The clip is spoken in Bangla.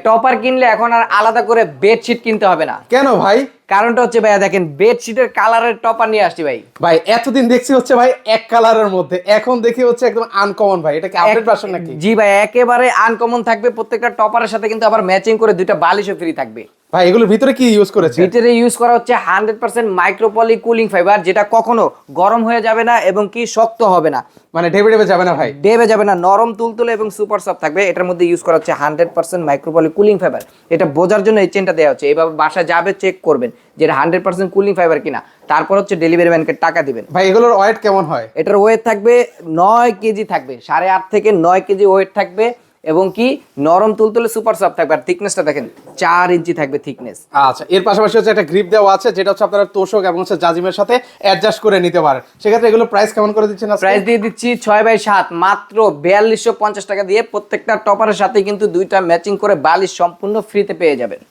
টপার কিনলে এখন আর আলাদা করে বেডশিট কিনতে হবে না। কেন ভাই? কারণটা হচ্ছে ভাইয়া দেখেন বেডশিটের কালারের টপার নিয়ে আসছি ভাই। ভাই এতদিন দেখছি হচ্ছে ভাই এক কালারের মধ্যে, এখন দেখি হচ্ছে একদম আনকমন। ভাই এটা কি আপডেট ভার্সন নাকি? জি ভাই, একেবারে আনকমন থাকবে। প্রত্যেকটা টপারের সাথে কিন্তু আবার ম্যাচিং করে দুইটা বালিশও ফ্রি থাকবে। ভাই এগুলোর ভিতরে কি ইউজ করেছে? ভিতরে ইউজ করা হচ্ছে 100% মাইক্রোপলি কুলিং ফাইবার, যেটা কখনো গরম হয়ে যাবে না এবং কি শক্ত হবে না, মানে ডেবে ডেবে যাবে না ভাই? দেবে যাবে না, নরম তুলতুলে এবং সুপার সফট থাকবে। এটার মধ্যে ইউজ করা হচ্ছে 100% মাইক্রোপলি কুলিং ফাইবার। এটা বোঝার জন্য এই চেনটা দেওয়া হচ্ছে, এইভাবে বাসায় যাবে চেক করবেন যে এটা 100% কুলিং ফাইবার কিনা, তারপর হচ্ছে ডেলিভারি ম্যানকে টাকা দিবেন। ভাই এগুলোর ওয়েট কেমন হয়? এটার ওয়েট থাকবে 9 কেজি থাকবে, 8.5 থেকে 9 কেজি ওয়েট থাকবে এবং কি নরম তুলতুলে সুপার সফট থাকবে। আর থিকনেসটা দেখেন 4 ইঞ্চি থাকবে থিকনেস। আচ্ছা, এর পাশাপাশি হচ্ছে একটা গ্রিপ দেওয়া আছে, যেটা হচ্ছে আপনারা তোষক এবং হচ্ছে জাজিমের সাথে অ্যাডজাস্ট করে নিতে পারেন। সেক্ষেত্রে এগুলো প্রাইস কেমন করে দিচ্ছেন? প্রাইস দিয়ে দিচ্ছি 6/7 মাত্র 4250 টাকা দিয়ে। প্রত্যেকটা টপারের সাথে কিন্তু দুইটা ম্যাচিং করে বালিশ সম্পূর্ণ ফ্রিতে পেয়ে যাবেন।